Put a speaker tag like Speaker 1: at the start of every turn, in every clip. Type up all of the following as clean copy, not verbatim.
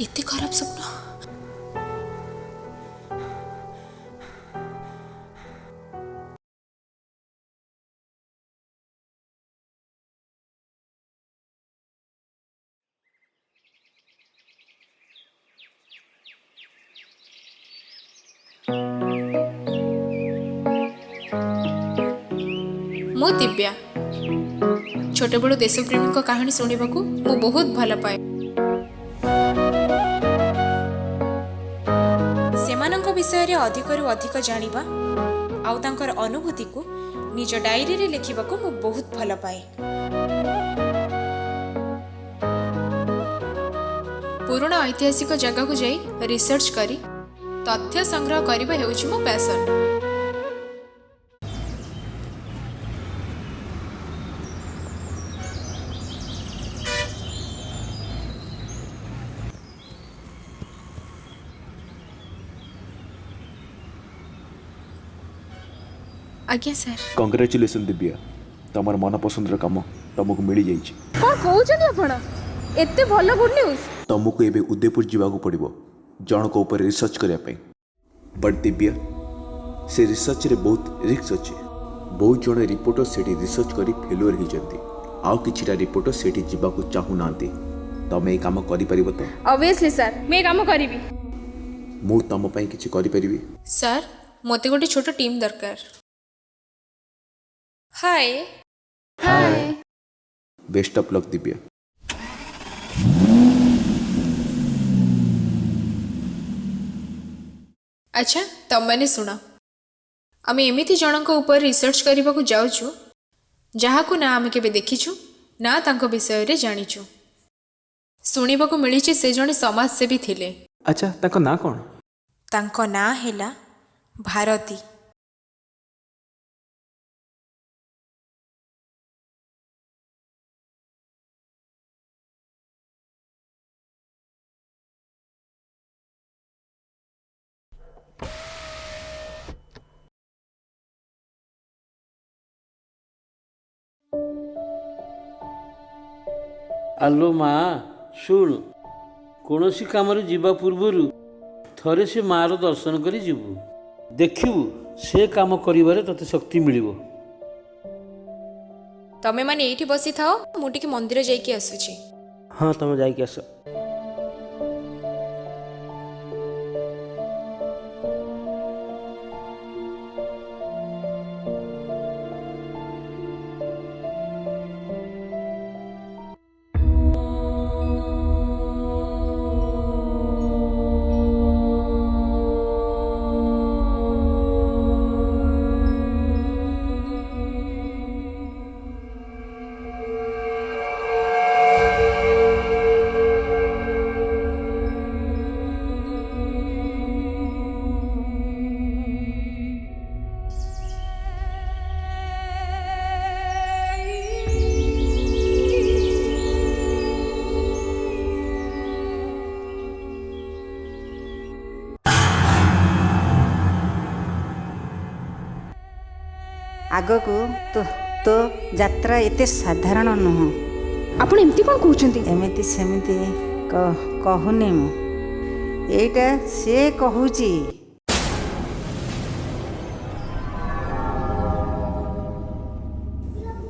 Speaker 1: एते खराब सपना। मो दिव्या छोट बड़ देशप्रेमी कहानी शुणा मु बहुत भल पाए। सेमानंक विषय रे अधिकरु अधिक जानिबा आउ तांकर अनुभूति को निज डायरी रे लिखिबाको मु बहुत भल पाए। पुराना ऐतिहासिक जगह को जाई रिसर्च करी तथ्य संग्रह करबा हेउछि मो पैशन। आज्ञा सर।
Speaker 2: कंग्रेचुलेसन दिव्या, तमर मन पसंदर काम तुमको मिल जाइए।
Speaker 1: कौन कहउछनी आपण एते भलो गुड न्यूज?
Speaker 2: तुमको एबे उदयपुर जीवाको पड़िबो जणको ऊपर रिसर्च करिया पई। बट दिव्या से रिसर्च रे बहुत रिस्क अछि। बहुत जण रिपोर्टर सेठी रिसर्च करी फेलियर हो जंती आउ किछिटा रिपोर्टर सेठी जीवाको चाहू नांती। तमे ए काम करि परिबो तो?
Speaker 1: ऑब्वियसली सर, मैं काम करिवि।
Speaker 2: मु तम पई किछि करि परिबि?
Speaker 1: सर मते गोटे छोट टीम दरकार। Hi hi.
Speaker 2: Best of luck Divya.
Speaker 1: अच्छा तम मैंने सुना आम एमती जनक ऊपर रिसर्च करने को जाऊँ जहाँ ना आम के देखीचु ना तांको विषय रे जानिचु। शुणा को मिली से जड़े समाजसेवी थिले।
Speaker 2: अच्छा ताको ना कौन?
Speaker 1: तांको ना हेला भारती।
Speaker 3: आलो माँ शुण कौन सी कम जीवा पूर्वर थरे से माँ दर्शन कर जीवु देखिबु से काम करिबारे तते शक्ति मिलिबो।
Speaker 1: तमे माने एठी बसी थाओ मु टिके मंदिर जाइके आसुची।
Speaker 3: हाँ तुम जाइके आस।
Speaker 4: आगकू तो तो यात्रा एते साधारण नुह।
Speaker 1: आपण एमती कोन कहउछंती?
Speaker 4: एमिति सेमिति कहूनी मु एटा से कहूची।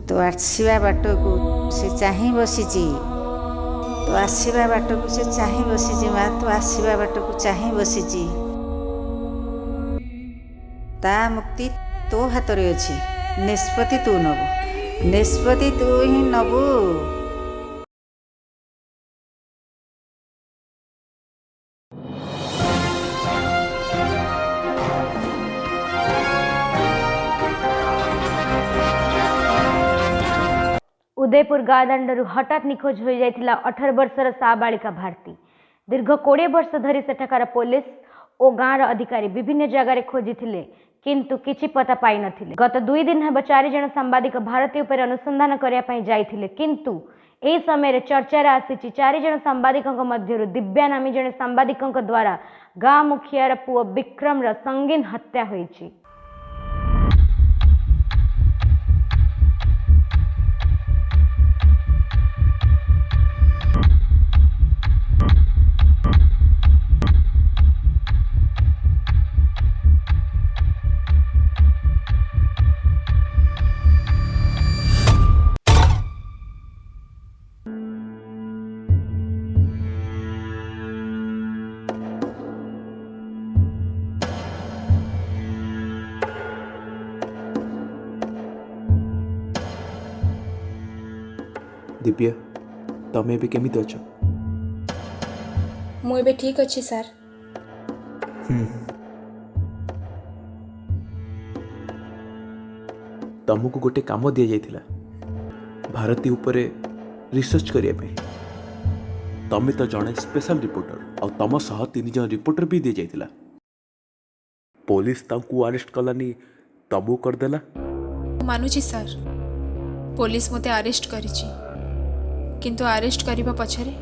Speaker 4: तो आसवा बाट को से चाही बसीची। तो आसवा बाट को से चाही बसीची माँ। तो आसवा बाट को चाही बसीची। ता मुक्ति तो हाथ रे अछि। निष्पत्ति तू नबु। निष्पत्ति तू ही नबु।
Speaker 5: उदयपुर गाँदाण्डु हठात निखोज हो जाइथिला 18 वर्षर साबालिका भारती। दीर्घ 20 वर्ष धरी सेठाकार पुलिस और गाँव अधिकारी विभिन्न जगह खोजिथिले किंतु किछि पता पाई नथिले। गत 2 दिन हेब 4 जन सांबादिक भारती उपर अनुसंधान करिया पई जाइथिले किंतु एही समय चर्चार आसीछि 4 जन सांबादिकक मध्यरु दिव्या नामी जने सांबादिकक द्वारा गाँ मुखियार पुओ विक्रम संगीन हत्या होइछि।
Speaker 2: ଦିବ୍ୟା ତମେ ଏବେ କେମିତି ଅଛ?
Speaker 1: ମୁଁ ଏବେ ଠିକ୍ ଅଛି ସାର୍।
Speaker 2: ତମକୁ ଗୋଟେ କାମ ଦିଆଯାଇଥିଲା ଭାରତୀ ଉପରେ ରିସର୍ଚ୍ଚ କରିବା ପାଇଁ। ତମେ ତ ଜଣେ ସ୍ପେଶାଲ ରିପୋର୍ଟର ଆଉ ତମ ସହ 3 ଜଣ ରିପୋର୍ଟର ବି ଦିଆଯାଇଥିଲା। ପୋଲିସ ତାଙ୍କୁ ଆରେଷ୍ଟ କଲାନି, ତମକୁ କରିଦେଲା।
Speaker 1: ମୁଁ ମାନୁଛି ସାର୍, ପୋଲିସ ମୋତେ ଆରେଷ୍ଟ କରିଛି, କିନ୍ତୁ ଆରେଷ୍ଟ କରିବା ପଛରେ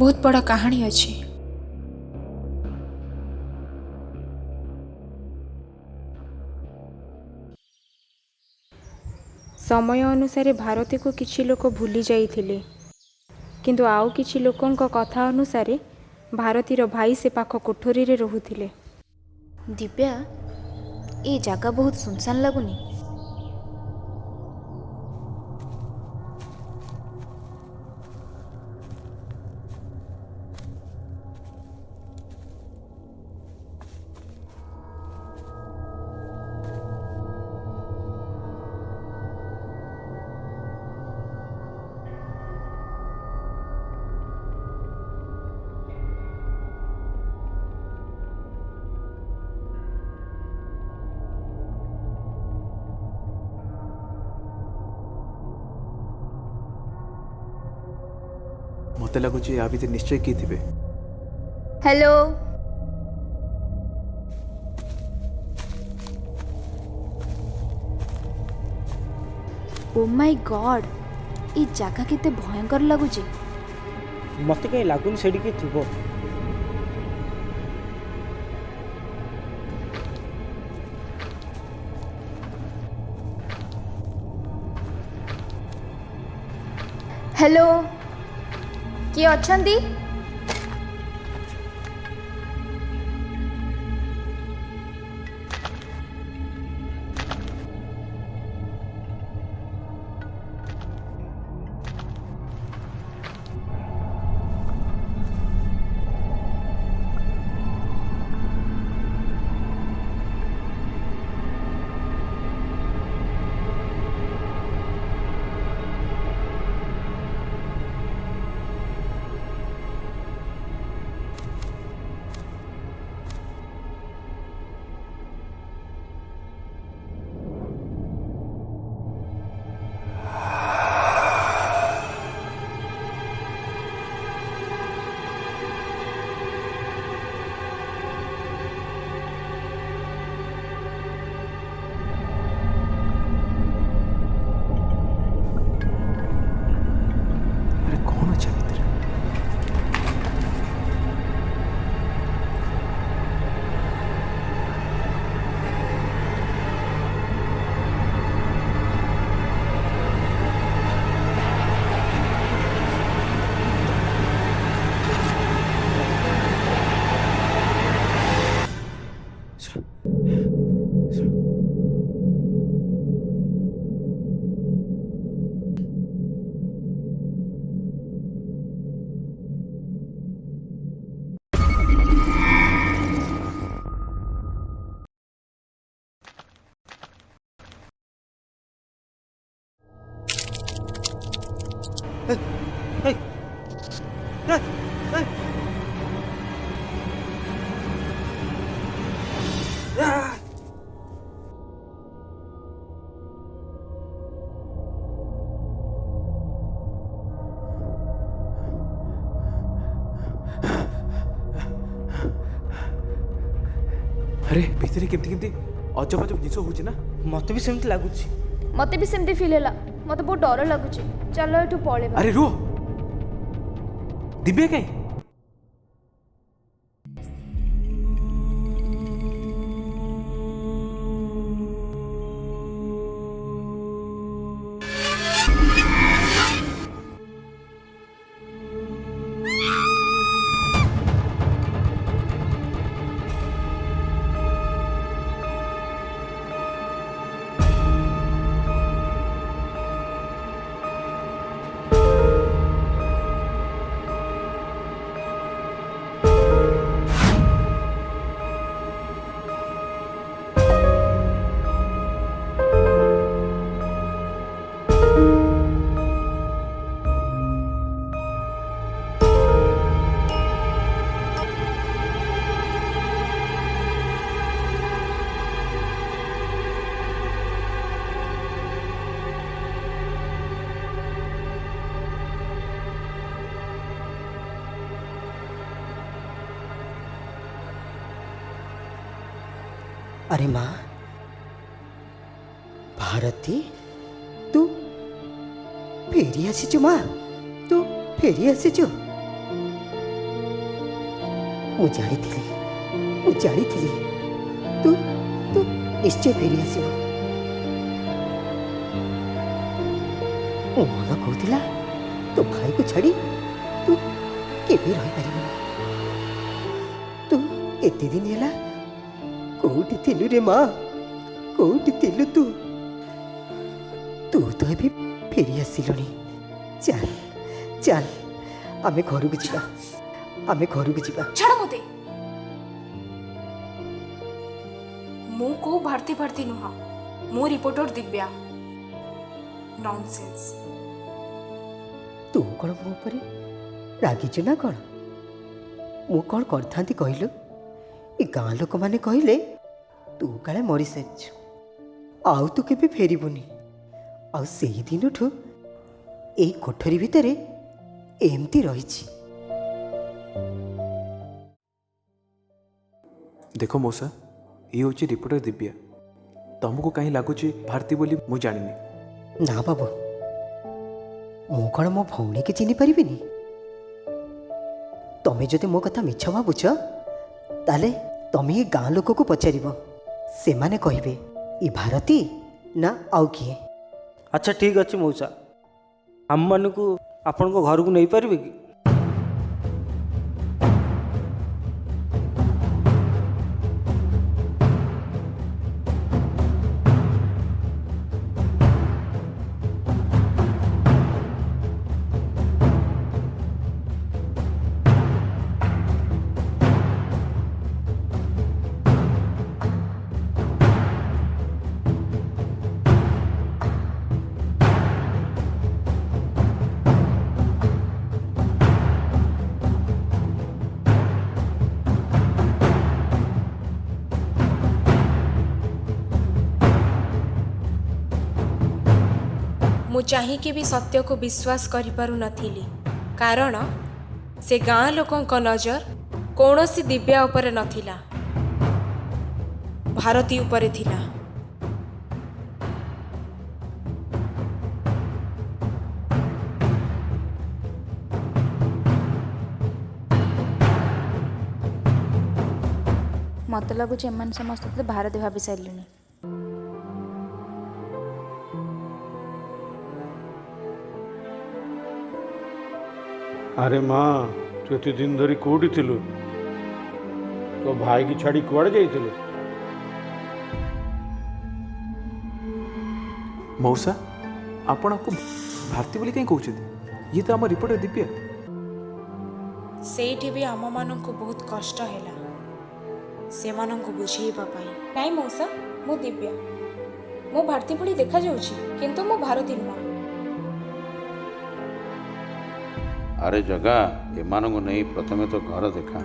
Speaker 1: ବହୁତ ବଡ଼ କାହାଣୀ ଅଛି।
Speaker 6: ସମୟ ଅନୁସାରେ ଭାରତୀକୁ କିଛି ଲୋକ ଭୁଲି ଯାଇଥିଲେ, କିନ୍ତୁ ଆଉ କିଛି ଲୋକଙ୍କ କଥା ଅନୁସାରେ ଭାରତୀର ଭାଇ ସେ ପାଖ କୋଠରୀରେ ରହୁଥିଲେ।
Speaker 7: ଦିବ୍ୟା, ଏ ଜାଗା ବହୁତ ସୁନସାନ ଲାଗୁନି?
Speaker 2: ମତେ ଲାଗୁଛି ୟା ଭିତରେ ନିଶ୍ଚୟ କିଏ ଥିବେ।
Speaker 7: ହ୍ୟାଲୋ, ଓ ମାଇ ଗଡ୍, ଏ ଜାଗା କେତେ ଭୟଙ୍କର ଲାଗୁଛି।
Speaker 8: ମତେ କାହିଁ ଲାଗୁନି ସେଠି କିଏ ଥିବ।
Speaker 7: ହ୍ୟାଲୋ, କିଏ ଅଛନ୍ତି?
Speaker 2: ଆରେ କ'ଣ ଅଛି ୟା ଭିତରେ? ଆରେ ଭିତରେ କେମିତି କେମିତି ଅଜବ ଅଜବ ଜିନିଷ ହେଉଛି ନା?
Speaker 8: ମତେ ବି ସେମିତି ଲାଗୁଛି।
Speaker 7: ମତେ ବି ସେମିତି ଫିଲ୍ ହେଲା। ମତେ ବହୁତ ଡର ଲାଗୁଛି। ଚାଲ ଏଠୁ ପଳେଇବା।
Speaker 2: ଆରେ ରୁହ, ଦିବ୍ୟା କାଇଁ?
Speaker 9: अरे माँ भारती तू फेरी आसीचु माँ तू फेरी आसीचु मु जानी तू तू निश्चय फेरी आसीबु मन कहूला तो भाई को छाड़ी तू केबे रही पारिबु तू एते दिन हैला कोउठी थिलु रे माँ कोउठी थिलु तू तू तो अभी फेरी आसिलुनी चल चल आमे घर को जीवा
Speaker 1: छाड़ मते मु को भारती भारती नुहा मु रिपोर्टर दिव्या नॉनसेंस
Speaker 9: तू कौन मो ऊपर रागिचु ना कौन मु कौन करथांती कहलु ए गाँ लोक माने कहले तू काले मरी सारिछु आउ तू केबे फेरिबुनी आउ सेही दिनठू ए कोठरी भितरे एमती रहिछि।
Speaker 2: देखो मौसा ये हूँ रिपोर्टर दिव्या तुमको कहीं लगुच भारती बोली मु जानी
Speaker 9: ना बाबू मु कौन मो भौणी के चिन्ह पारिबिनी तमें जदि मो कथा मिछ भावुच ताले तमें ये गाँ लोक को पचार से माने कहिबे ई भारती ना आउ किए।
Speaker 8: अच्छा ठीक अच्छे मौसा आम मान को आपण को घर को नहीं पारिबे कि
Speaker 1: मु चाहिए भी सत्य को विश्वास करि पारु नथिली कारण से गाँ लोकों को नजर कौनसी दिव्या उपरे नथिला भारती उपरे थिला।
Speaker 7: मत लगुच एम समस्त भारती भाभी सारे
Speaker 3: अरे माँ तू एत दिन धरी कौटी थिलु तो भाई की छाड़ी कुआड़े जाइथिलु
Speaker 2: मौसा आपण को भारती बोली कहीं कहते ये तो आम रिपोर्टर दिव्या
Speaker 1: सेठी भी आम मान को बहुत कष्ट है से बुझेबा नाई मौसा मु दिव्या मो भारती भली देखा जाउछि किंतु मो भारती नुआ।
Speaker 3: अरे जगा एमानंगु नहीं प्रथमे तो घर देखा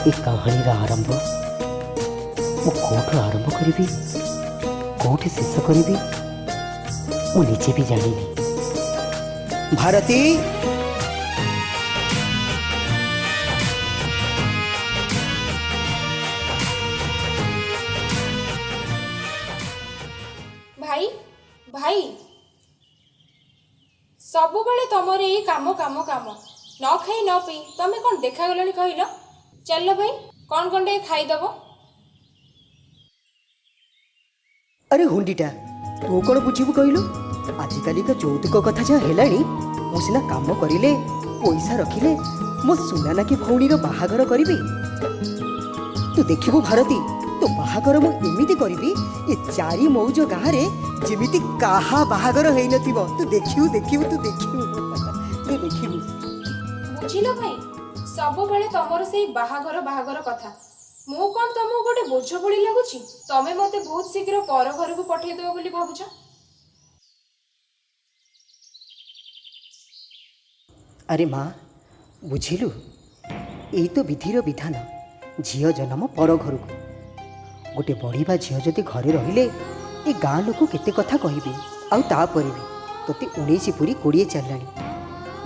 Speaker 9: ए कहानी आरंभ मु कोठु आरंभ करी कोठि शेष करी मु निजे भी जानी भारती
Speaker 1: भाई भाई सबु बेले तमर ये काम काम काम न खाई न पी तमें कौन देखा गलनी कहल चल भाई कौन कौन टे खाईदब।
Speaker 9: अरे हुंडीटा तू कौन बुझीबू कहलु आजिकाली का যৌতুক कथा जहाँ हेलानी मु सिना काम करिले पैसा रखिले मो सुना ना कि भौणीर बाहागर करिबी तू देखिबू भारती तो बाहागर मु एमिति करिबी ए चारि मौज गाँरे जेमिति काहा बाहागर हेइ नथिबो। तू देखिबू देखिबू तू देखिबू तू देखिबू।
Speaker 1: बुझिल भाई सब बेले तमर सेई बाहागर बाहागर कथा। मु कोन तमु गोटे बोझ भली लागुची? तमे मते बहुत शीघ्र पर घर को पठेइ देबो बोली भाबुछ?
Speaker 9: अरे माँ बुझिलु यही तो विधिर विधान। झील जन्म पर घर को गोटे बढ़िया झील जदि घरे रहिले ए गाँ लोक केते कथा कहबे। आउ तापर भी तोते 19 पूरी 20 चललानी।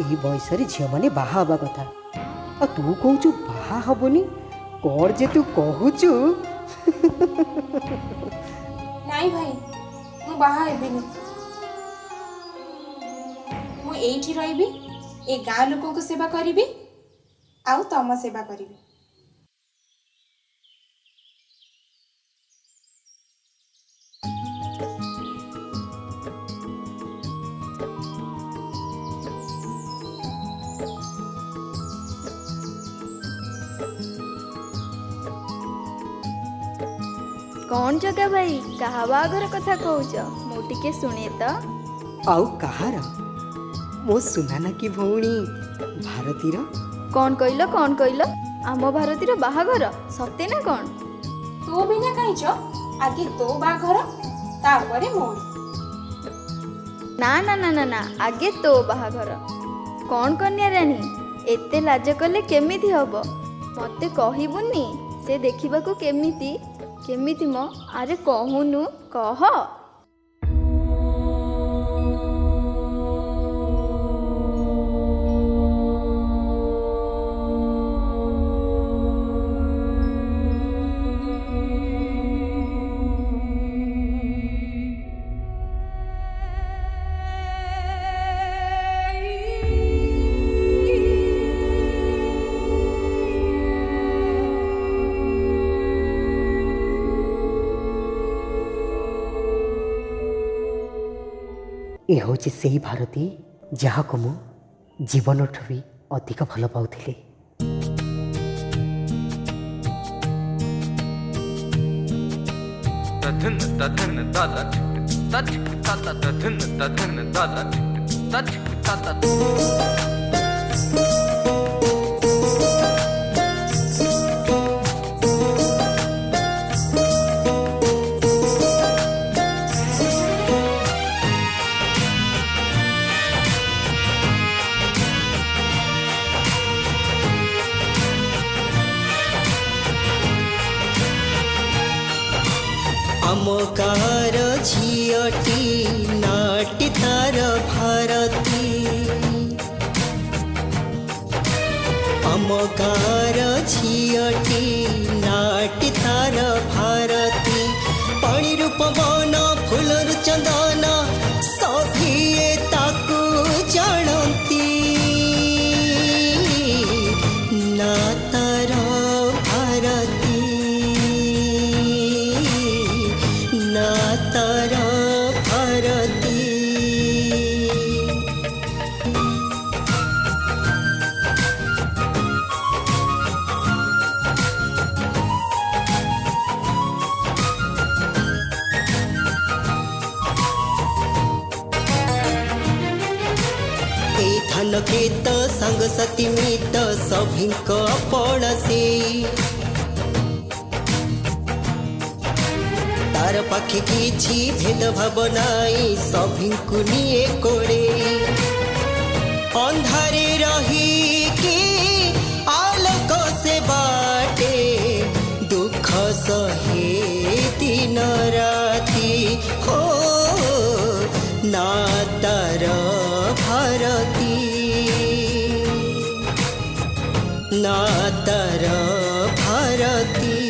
Speaker 9: यही बयस झील मैंने बाहा हवा कथा आ तू कहूचु बाहा हबनी कौन जे तू कहूचु।
Speaker 1: नाई भाई मु बाहा हेबिनी। मु एइठी रहिबी ए गाँ लोक को सेवा करिबी आउ तम सेवा करिबी।
Speaker 7: कौन जगह भाई कहा बागर कथा कहूच मु टिके शुणे तो।
Speaker 9: आउ कहार मो सुनाना की भौणी भारतीर।
Speaker 7: कौन कहल आम भारतीर बाहागर सत्य ना कौन?
Speaker 1: तू बिना कहीच आगे तो बाघर तापरे मोर।
Speaker 7: ना ना ना ना ना आगे तो बाहागर। कौन कन्या रानी एते लाज कले केमिति हब? मते कहिबुनी से देखिबाकू केमिति केमिति म? अरे कहूनु कह।
Speaker 9: ए हूँ से ही भारती जहाँ को मु जीवन भी अधिक भल पाउथिली।
Speaker 10: आम कार झीटी नाटी तार भारती। आम कार झीटी नाटी तार भारती। पानी रूप बन फूलर चंदन सभिए ताकू जानती। ना तार भारती ना तार भारती। धान खेत सांगसाथी मित सभिंक आपण से तार पाखे किछि भेदभाव नाई सभिंकु निये कोड़े। अंधारे रही कि आलोक से बाटे दुख सहे दिन राति। हो ना तार भारती ना तार भारती।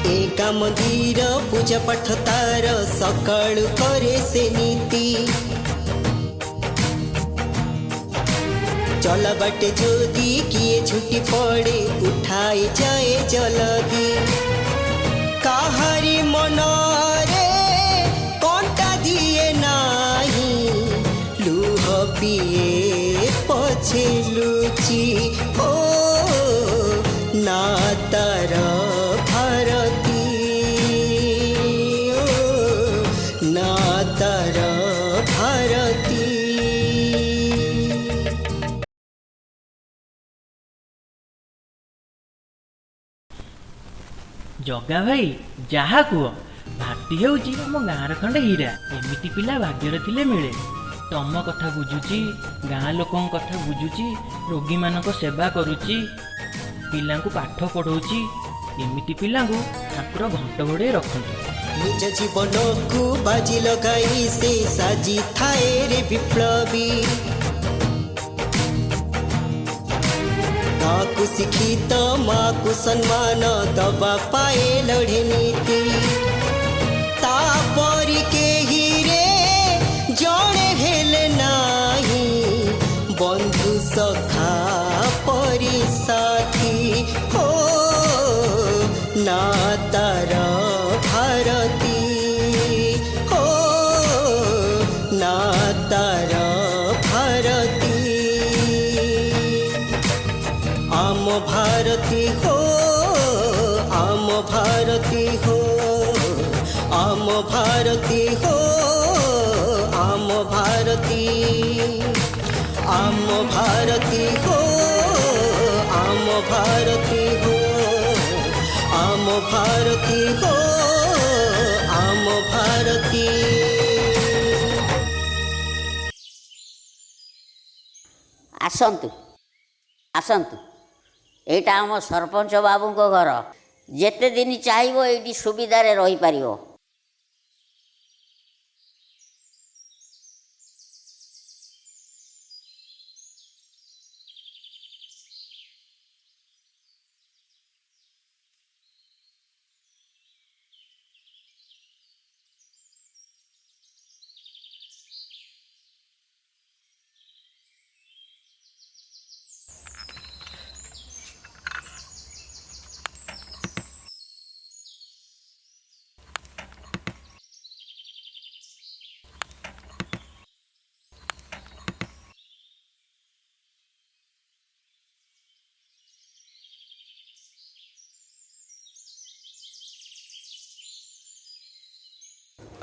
Speaker 10: एका मंदिर पूजा पाठ तार सकाळ करे से नीति। चला बाटे जोदी किए छुट्टी पड़े उठाए जाए जल्दी। କାହାରି ମନରେ କଣ୍ଟା ଦିଏ ନାହିଁ ଲୁହ ପିଏ ପଛେ ଲୁଚି ଓ ନା ତାର ଭାରତୀ ଓ ନା ତାର ଭାରତୀ।
Speaker 11: ଜଗା ଭାଇ ଯାହା କୁହ, ଭାଟି ହେଉଛି ଆମ ଗାଁର ଖଣ୍ଡେ ହୀରା। ଏମିତି ପିଲା ଭାଗ୍ୟରେ ଥିଲେ ମିଳେ। ତମ କଥା ବୁଝୁଛି, ଗାଁ ଲୋକଙ୍କ କଥା ବୁଝୁଛି, ରୋଗୀମାନଙ୍କ ସେବା କରୁଛି, ପିଲାଙ୍କୁ ପାଠ ପଢ଼ଉଛି। ଏମିତି ପିଲାଙ୍କୁ ଠାକୁର ଘଣ୍ଟ ଘୋଡ଼େଇ ରଖନ୍ତୁ।
Speaker 10: ନିଜ ଜୀବନକୁ ବାଜି ଲଗାଇ ସେ ସାଜିଥାଏ ରେ ବିପ୍ଳବୀ। ମାକୁ ଶିକ୍ଷିତ ମାକୁ ସମ୍ମାନ ଦବା ପାଏ ଲଢ଼େ ନୀତି। ତାପରି କେହି ରେ ଜଣେ ହେଲେ ନାହିଁ ବନ୍ଧୁ ସଖା ପରି ସାଥୀ ଓ ନା ତାର ଭାରତୀ ଓ ନା ତାର ଭାରତୀ। ଆମ ଭାରତୀ ହୋ ଆମ ଭାରତୀ ହୋ ଆମ ଭାରତୀ ହୋ ଆମ ଭାରତୀ ଆମ ଭାରତୀ ହୋ ଆମ ଭାରତୀ ହୋ ଆମ ଭାରତୀ ହୋ ଆମ ଭାରତୀ।
Speaker 12: ଆସନ୍ତୁ ଆସନ୍ତୁ, ଏଇଟା ଆମ ସରପଞ୍ଚ ବାବୁଙ୍କ ଘର। ଯେତେ ଦିନ ଚାହିଁବ ଏଇଠି ସୁବିଧାରେ ରହିପାରିବ।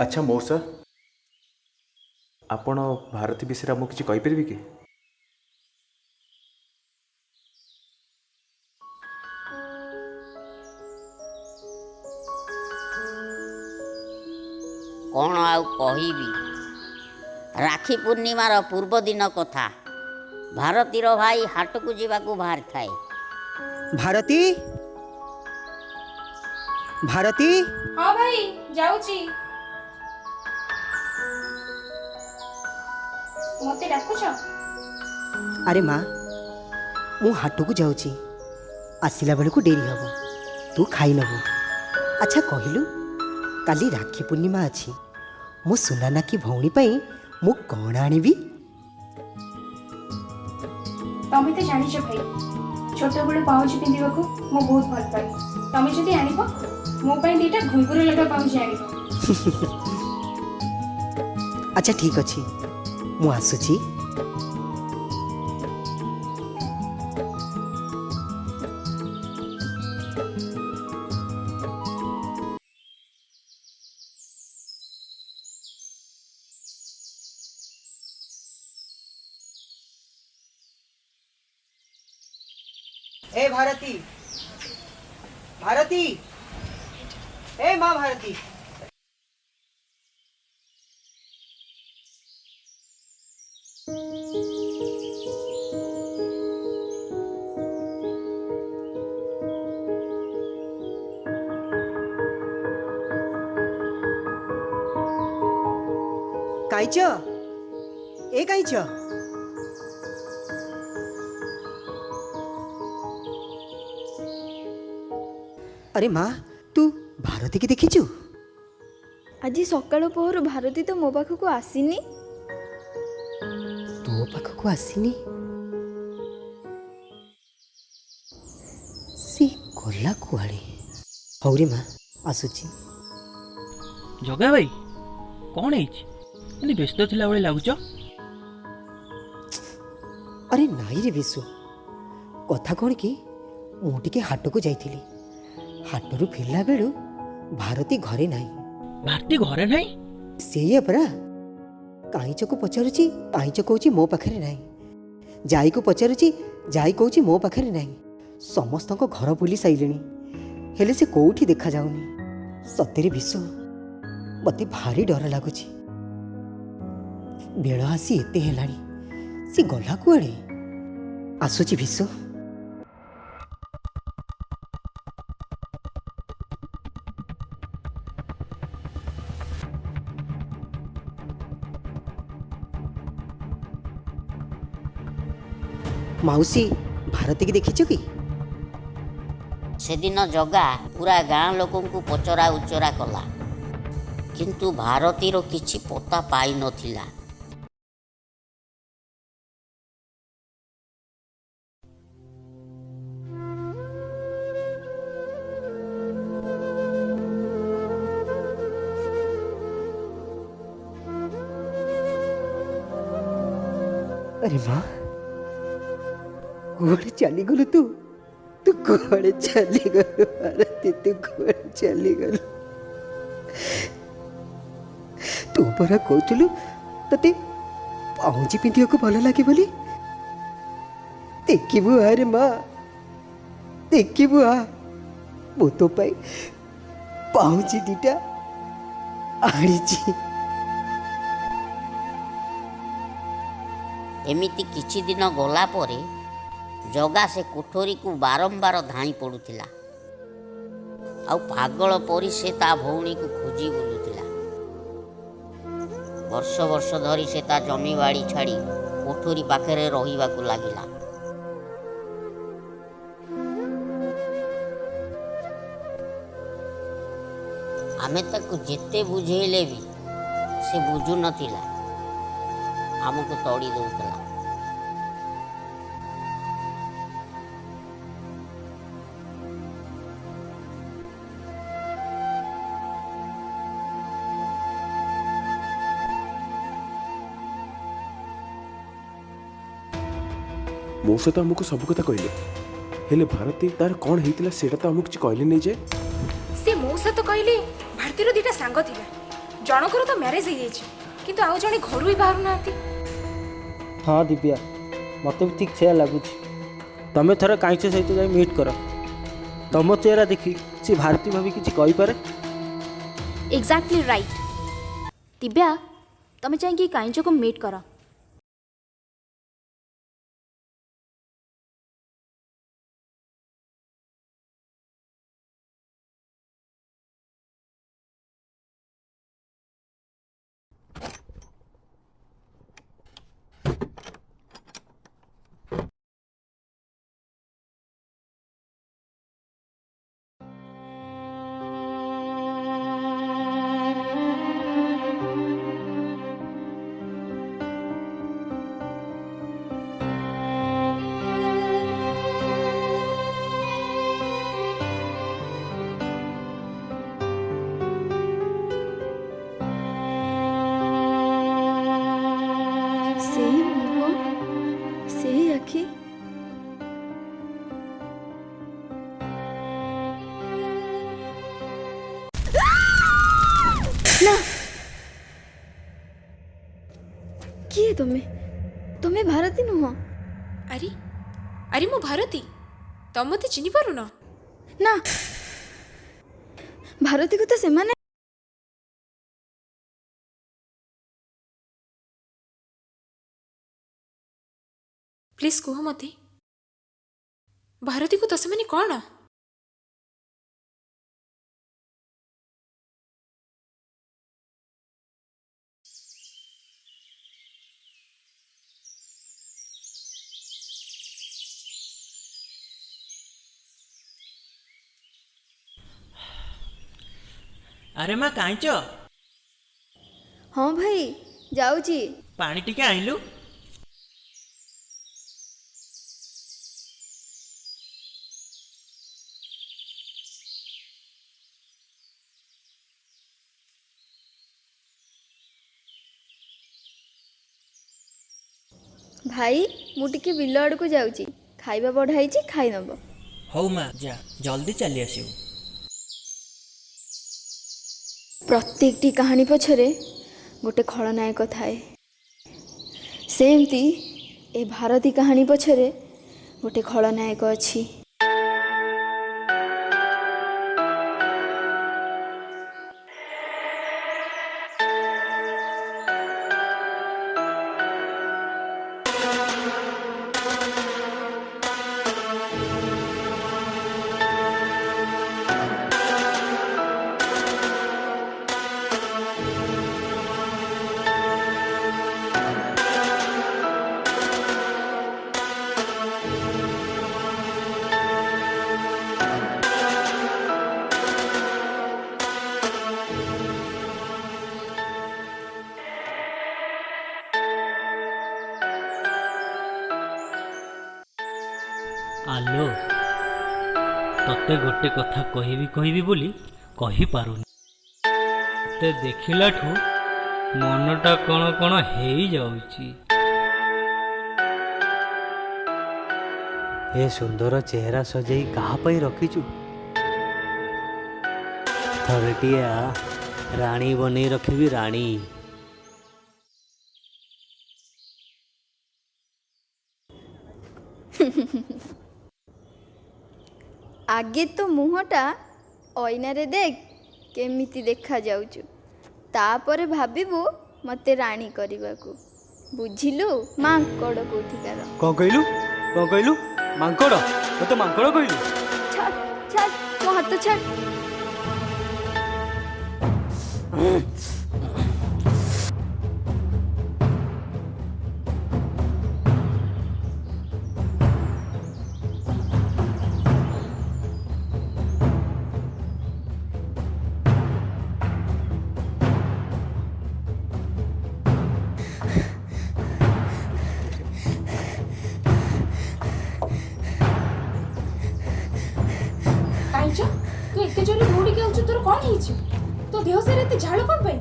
Speaker 2: ଆଚ୍ଛା ମଉସା, ଆପଣ ଭାରତୀ ବିଷୟରେ ଆମକୁ କିଛି କହିପାରିବେ କି?
Speaker 12: କ'ଣ ଆଉ କହିବି? ରାକ୍ଷୀ ପୂର୍ଣ୍ଣିମାର ପୂର୍ବ ଦିନ କଥା। ଭାରତୀର ଭାଇ ହାଟକୁ ଯିବାକୁ ବାହାରିଥାଏ।
Speaker 9: ଭାରତୀ ଭାରତୀ
Speaker 6: ହଁ ଭାଇ ଯାଉଛି। ମୋତେ ଡାକୁଛ?
Speaker 9: ଆରେ ମା, ମୁଁ ହାଟକୁ ଯାଉଛି, ଆସିଲା ବେଳକୁ ଡେରି ହେବ, ତୁ ଖାଇ ନେବୁ। ଆଚ୍ଛା କହିଲୁ, କାଲି ରାକ୍ଷୀ ପୂର୍ଣ୍ଣିମା ଅଛି, ମୋ ସୁନାନାକି ଭଉଣୀ ପାଇଁ ମୁଁ କ'ଣ ଆଣିବି?
Speaker 6: ତମେ ତ ଜାଣିଛ ଭାଇ, ଛୋଟବେଳୁ ପାଉଁଜି ପିନ୍ଧିବାକୁ ମୁଁ ବହୁତ ଭଲ ପାଏ। ତମେ ଯଦି ଆଣିବ, ମୋ ପାଇଁ ଦିଟା ଘୁଙ୍ଗୁର ଲଗା ପାଉଁଜି ଆଣିବ।
Speaker 9: ଆଚ୍ଛା ଠିକ୍ ଅଛି, ମୁଁ ଆସୁଛି। ए भारती भारती ए माँ भारती। कायच ए कायच अरे माँ, तू भारती की देखीचु?
Speaker 7: ଆଜି ସକାଳ ପହରୁ ଭାରତୀ ତ ମୋ ପାଖକୁ ଆସିନି।
Speaker 9: ତୋ ପାଖକୁ ଆସିନି? ସେ ଗଲା କୁଆଡ଼େ? ହଉ ରେ ମା, ଆସୁଛି।
Speaker 11: ଜଗା ଭାଇ କ'ଣ ହେଇଛି ଏମିତି ବ୍ୟସ୍ତ ଥିଲା ଭଳି ଲାଗୁଛ?
Speaker 9: ଆରେ ନାଇଁରେ ବିଶୁ, କଥା କ'ଣ କି ମୁଁ ଟିକେ ହାଟକୁ ଯାଇଥିଲି। ହାଟରୁ ଫେରିଲା ବେଳୁ ଭାରତୀ ଘରେ ନାହିଁ।
Speaker 11: ଭାରତୀ ଘରେ ନାହିଁ?
Speaker 9: ସେଇଆ ପରା। କାଇଁଚକୁ ପଚାରୁଛି, କାଇଁଚ କହୁଛି ମୋ ପାଖରେ ନାହିଁ। ଜାଇକୁ ପଚାରୁଛି, ଜାଇ କହୁଛି ମୋ ପାଖରେ ନାହିଁ। ସମସ୍ତଙ୍କ ଘର ବୁଲି ସାଇଲେଣି, ହେଲେ ସେ କୋଉଠି ଦେଖାଯାଉନି। ସତରେ ବିଶୁ, ମୋତେ ଭାରି ଡର ଲାଗୁଛି। ବେଳ ଆସି ଏତେ ହେଲାଣି, ସେ ଗଲା କୁଆଡ଼େ? ଆସୁଛି ବିଶୁ। ମାଉସୀ, ଭାରତୀକି ଦେଖିଛ କି?
Speaker 12: ସେଦିନ ଜଗା ପୁରା ଗାଁ ଲୋକଙ୍କୁ ପଚରା ଉଚରା କଲା, କିନ୍ତୁ ଭାରତୀର କିଛି ପତା ପାଇନଥିଲା।
Speaker 9: अरे माँ, कुआड़े चली गलु तू? तू कुआड़े चली गलु भारती? तू कुआड़े चली गलु? तू परा कहतलु तते पाउंजी पिंधिବାକୁ ଭଲ ଲାଗେ ବୋଲି। ଦେଖିବୁ ଆରେ ମା, ଦେଖିବୁ ଆ, ମୁଁ ତୋ ପାଇଁ ପାଉଁଜି ଦିଟା ଆଣିଛି।
Speaker 12: ଏମିତି କିଛି ଦିନ ଗଲା ପରେ ଜଗା ସେ କୋଠରୀକୁ ବାରମ୍ବାର ଧାଇଁ ପଡ଼ୁଥିଲା, ଆଉ ପାଗଳ ପରି ସେ ତା ଭଉଣୀକୁ ଖୋଜି ବୁଲୁଥିଲା। ବର୍ଷ ବର୍ଷ ଧରି ସେ ତା ଜମିବାଡ଼ି ଛାଡ଼ି କୋଠରୀ ପାଖରେ ରହିବାକୁ ଲାଗିଲା। ଆମେ ତାକୁ ଯେତେ ବୁଝେଇଲେ ବି ସେ ବୁଝୁନଥିଲା, ଆମକୁ ତଡ଼ି ଦେଉଥିଲା।
Speaker 2: ମଉସା ତ ଆମକୁ ସବୁ କଥା କହିଲେ, ହେଲେ ଭାରତୀ ତାର କ'ଣ ହେଇଥିଲା ସେଇଟା ତ ଆମକୁ କିଛି କହିଲେ ନେଇ ଯେ।
Speaker 6: ସେ ମଉସା ତ କହିଲେ ଭାରତୀର ଦିଟା ସାଙ୍ଗ ଥିଲା, ଜଣଙ୍କର ତ ମ୍ୟାରେଜ ହେଇଯାଇଛି, କିନ୍ତୁ ଆଉ ଜଣେ ଘରୁ ହିଁ ବାହାରୁନାହାନ୍ତି।
Speaker 8: ହଁ ଦିବ୍ୟା, ମୋତେ ବି ଠିକ୍ ସେୟା ଲାଗୁଛି। ତମେ ଥରେ କାଇଁଚ ସହିତ ଯାଇ ମିଟ୍ କର, ତମ ଚେହେରା ଦେଖି ସେ ଭାରତୀ ଭାବି କିଛି କହିପାରେ।
Speaker 13: Exactly right. ଦିବ୍ୟା, ତମେ ଯାଇକି କାଇଁଚକୁ ମିଟ୍ କର।
Speaker 7: ସେଇ ମୁହଁ, ସେଇ ଆଖି, ନା, କିଏ ତମେ? ତମେ ଭାରତୀ ନୁହଁ?
Speaker 1: ଆରେ ଆରେ ମୁଁ ଭାରତୀ, ତମେ ମୋତେ ଚିହ୍ନି ପାରୁନ?
Speaker 7: ନା, ଭାରତୀକୁ ତ ସେମାନେ
Speaker 1: ପ୍ଲିଜ୍ କୁହ ମୋତେ, ଭାରତୀକୁ ତ ସେମାନେ କ'ଣ?
Speaker 11: ଆରେ ମା କାଇଁଚ,
Speaker 7: ହଁ ଭାଇ ଯାଉଛି।
Speaker 11: ପାଣି ଟିକେ ଆଣିଲୁ।
Speaker 7: ଭାଇ ମୁଁ ଟିକେ ବିଲ ଆଡ଼କୁ ଯାଉଛି, ଖାଇବା ବଢ଼ା ହେଇଛି, ଖାଇ ନେବ।
Speaker 11: ହଉ ମା ଯା, ଜଲ୍ଦି ଚାଲି ଆସିବୁ।
Speaker 7: ପ୍ରତ୍ୟେକଟି କାହାଣୀ ପଛରେ ଗୋଟେ ଖଳନାୟକ ଥାଏ। ସେମିତି ଏ ଭାରତୀ କାହାଣୀ ପଛରେ ଗୋଟେ ଖଳନାୟକ ଅଛି।
Speaker 11: ଆଲୋ, ତତେ ଗୋଟେ କଥା କହିବି ବୋଲି କହିପାରୁନି। ତତେ ଦେଖିଲାଠୁ ମନଟା କଣ କଣ ହେଇଯାଉଛି।
Speaker 8: ଏ ସୁନ୍ଦର ଚେହେରା ସଜେଇ କାହା ପାଇଁ ରଖିଛୁ? ଥରଟିଏ ଆ, ରାଣୀ ବନେଇ ରଖିବି, ରାଣୀ।
Speaker 7: ଆଗେ ତ ମୁହଁଟା ଅଇନାରେ ଦେଖ କେମିତି ଦେଖାଯାଉଛୁ, ତାପରେ ଭାବିବୁ ମୋତେ ରାଣୀ କରିବାକୁ। ବୁଝିଲୁ ମାଙ୍କଡ଼ କୋଉଠିକାର।
Speaker 8: କ'ଣ କହିଲୁ? କ'ଣ କହିଲୁ? ମାଙ୍କଡ଼? ମୋତେ ମାଙ୍କଡ଼ କହିଲୁ?
Speaker 7: ଛାଡ଼ ଛାଡ଼, ମୋ ହାତ ଛାଡ଼।
Speaker 1: କାଇଁଚ ତୁ ଏତେ ଜୋରେ ଦୌଡ଼ିକି ଆଉଛୁ, ତୋର କ'ଣ ହେଇଛି? ତୋ ଦେହ ସାରା ଏତେ ଝାଳ କ'ଣ ପାଇଁ?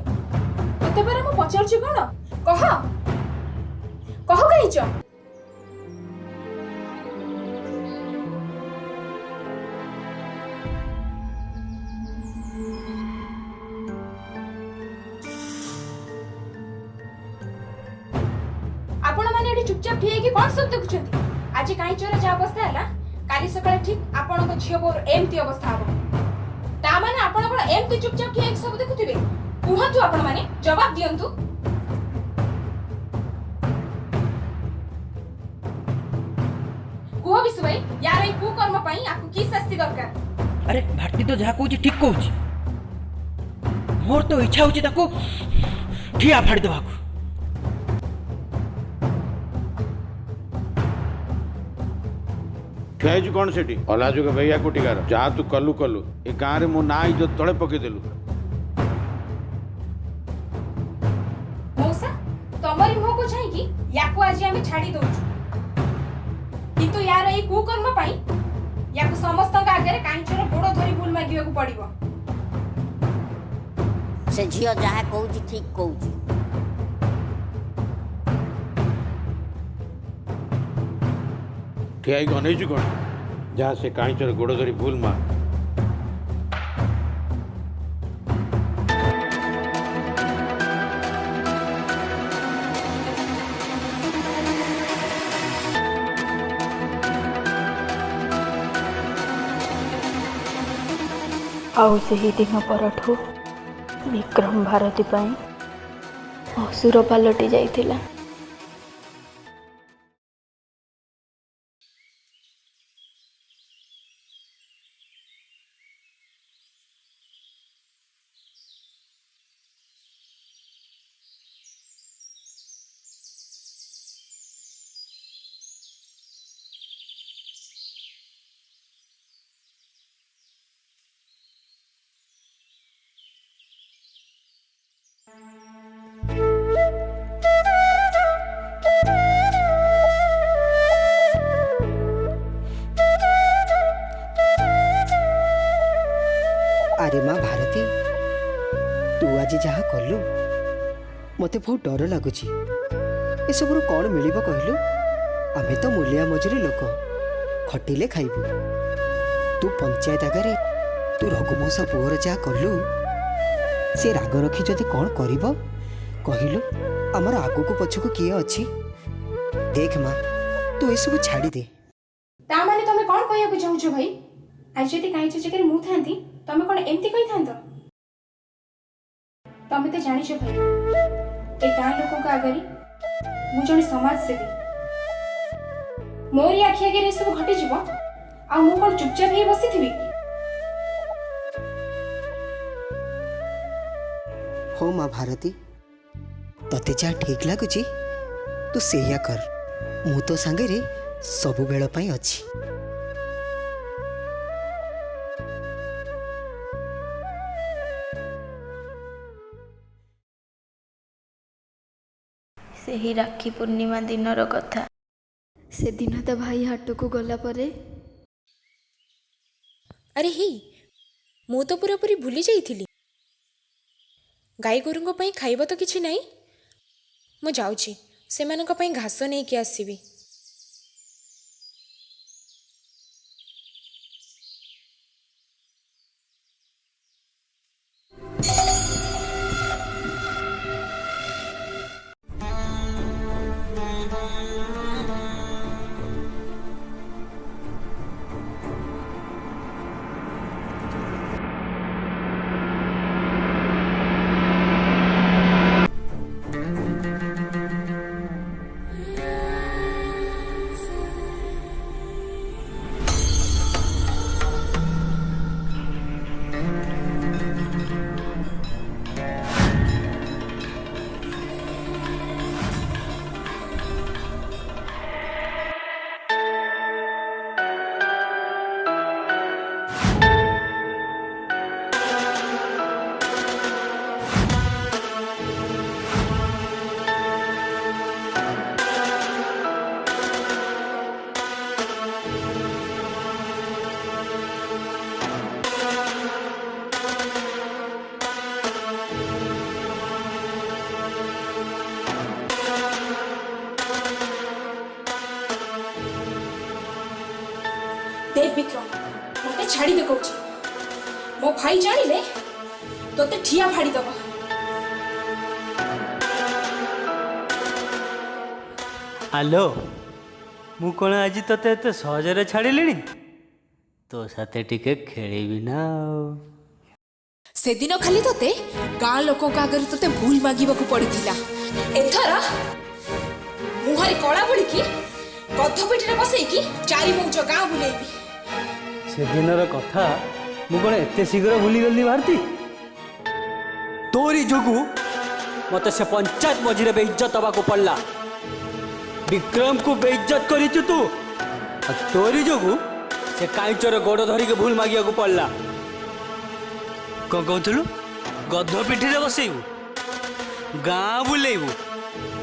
Speaker 1: ଏତେ ବାର ମୁଁ ପଚାରୁଛି କ'ଣ? କହ କହ କାଇଁଚ। ଆପଣମାନେ ଏଠି ଚୁପଚାପ ଠିଆ ହେଇକି କ'ଣ ସବୁ ଦେଖୁଛନ୍ତି? ଆଜି କାଇଁଚର ଯାହା ଅବସ୍ଥା ହେଲା, କାଲି ସକାଳେ ଠିକ୍ ଆପଣଙ୍କ ଝିଅ ବୋଉର ଏମିତି ଅବସ୍ଥା ହବ। ତା ମାନେ ଆପଣ କ'ଣ ଏମିତି ଚୁପଚାପ ଠିଆ ହେଇକି ସବୁ ଦେଖୁଥିବେ? କୁହନ୍ତୁ, ଆପଣମାନେ ଜବାବ ଦିଅନ୍ତୁ। କୁହ ବିଶୁ ଭାଇ, ୟାର ଏଇ କୁକର୍ମ ପାଇଁ ଆକୁ କି ଶାସ୍ତି ଦରକାର?
Speaker 11: ଆରେ ଭାଟି ତ ଯାହା କହୁଛି ଠିକ କହୁଛି। ମୋର ତ ଇଚ୍ଛା ହଉଛି ତାକୁ ଠିଆ ଫାଡ଼ି ଦେବାକୁ।
Speaker 3: ଠିଆ ହେଇଛୁ କ'ଣ ସେଠି? ଅଲାଯୁଗ ଭैया କୋଟିକାର, ଯାହା ତୁ କଲୁ କଲୁ। ଏ ଗାଁରେ ମୋ ନାଁ ଇଜ୍ଜତ ତଳେ ପକେଇଦେଲୁ।
Speaker 1: ମଉସା, ତମରି ମୁହଁକୁ ଚାହିଁକି ୟାକୁ ଆଜି ଆମେ ଛାଡ଼ି ଦଉଛୁ, କିନ୍ତୁ ୟାର ଏଇ କୁକର୍ମ ପାଇଁ ୟାକୁ ସମସ୍ତଙ୍କ ଆଗରେ କାଇଁଚର ଗୋଡ଼ ଧରି ଭୁଲ ମାଗିବାକୁ ପଡ଼ିବ।
Speaker 12: ସେ ଝିଅ ଯାହା କହୁଛି ଠିକ କହୁଛି।
Speaker 3: ଠିଆ ହେଇକି ଅନେଇଛୁ କ'ଣ? ଯାହା ସେ କାଇଁଚର ଗୋଡ଼ ଧରି ଭୁଲ ମା।
Speaker 6: ଆଉ ସେହି ଦିନ ପରଠୁ ବିକ୍ରମ ଭାରତୀ ପାଇଁ ଅସୁର ପାଲଟି ଯାଇଥିଲା।
Speaker 9: ଆରେ ମା ଭାରତୀ, ତୁ ଆଜି ଯାହା କଲୁ ମୋତେ ବହୁତ ଡର ଲାଗୁଛି। ଏସବୁରୁ କ'ଣ ମିଳିବ କହିଲୁ? ଆମେ ତ ମୂଲିଆ ମଜୁରୀ ଲୋକ, ଖଟିଲେ ଖାଇବୁ। ତୁ ପଞ୍ଚାୟତ ଆଗରେ ତୁ ରଘୁ ମଉସା ପୁଅର ଯାହା କଲୁ, ସେ ରାଗ ରଖି ଯଦି କ'ଣ କରିବ କହିଲୁ? ଆମର ଆଗକୁ ପଛକୁ କିଏ ଅଛି? ଦେଖ ମା, ତୁ ଏସବୁ ଛାଡ଼ିଦେ।
Speaker 6: ତା ମାନେ ତମେ କ'ଣ କହିବାକୁ ଚାହୁଁଛ ଭାଇ? ଆଜି ଯଦି କାହିଁଚ ଜାଗାରେ ମୁଁ ଥାନ୍ତି ତମେ କ'ଣ ଏମିତି କହିଥାନ୍ତ? ତମେ ତ ଜାଣିଛ ଭାଇ, ଏ ଗାଁ ଲୋକଙ୍କ ଆଗରେ ମୁଁ ଜଣେ ସମାଜସେବୀ। ମୋରି ଆଖି ଆଗରେ ଏସବୁ ଘଟିଯିବ ଆଉ ମୁଁ କ'ଣ ଚୁପଚାପ ହେଇ ବସିଥିବି?
Speaker 9: ହଉ ମା ଭାରତୀ, ତତେ ଯାହା ଠିକ୍ ଲାଗୁଛି ତୁ ସେଇଆ କର। ମୁଁ ତୋ ସାଙ୍ଗରେ ସବୁବେଳ ପାଇଁ ଅଛି।
Speaker 7: ସେହି ରାକ୍ଷୀ ପୂର୍ଣ୍ଣିମା ଦିନର କଥା। ସେଦିନ ତା ଭାଇ ହାଟକୁ ଗଲା ପରେ
Speaker 1: ଆରେ ହି, ମୁଁ ତ ପୁରାପୁରି ଭୁଲି ଯାଇଥିଲି। ଗାଈ ଗୋରୁଙ୍କ ପାଇଁ ଖାଇବା ତ କିଛି ନାହିଁ। ମୁଁ ଯାଉଛି ସେମାନଙ୍କ ପାଇଁ ଘାସ ନେଇକି ଆସିବି। देख विक्रम, मते छाड़ी दे कहूची। मो भाई जानिले तोते ठिया फाड़ी दब।
Speaker 8: हेलो, मु कौन आज तोते एते सहजरे छाड़िलिनी? तो साथे टिके खेलिबी ना।
Speaker 1: से दिन खाली तोते गाँ लोकों का आगे तोते भूल मागिबाकू पड़िथिला। एथर मुहरे कला बुड़ी की गध पिठरे बसैकी चारि मौज गाँ बुलेबी।
Speaker 8: से दिनर कथा मु कौन एते शीघ्र भूली गली भारती? तोरी जोगु मत से पंचायत मझिरे बेइज्जत हवा को पड़ला। विक्रम को बेइज्जत करिचु तू, और तोरी जोगु से काइचर गोड़ धरी के भूल मागिया को पड़ला। कौन कहतलु? गध पिठिरे बसैबू, गाँ बुलेबू।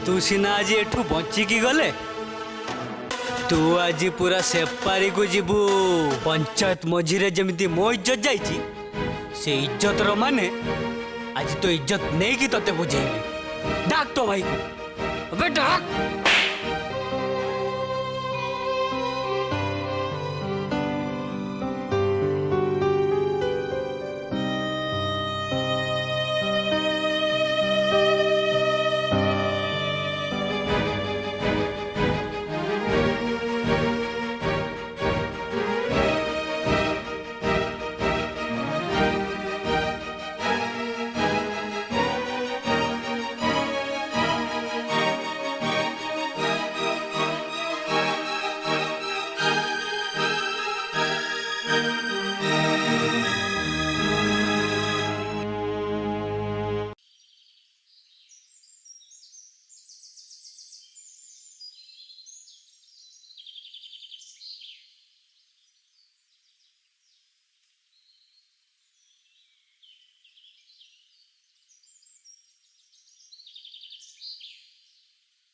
Speaker 8: तू सीना आज एठू बचिकी गले, तू आज पूरा सेपारी को जीवु। पंचायत मझिरे जमिति मो इज्जत जाइछि, से इज्जत रो माने आज तो इज्जत नहीं कि तते बुझेबी। डाक तो भाई को, अबे डाक।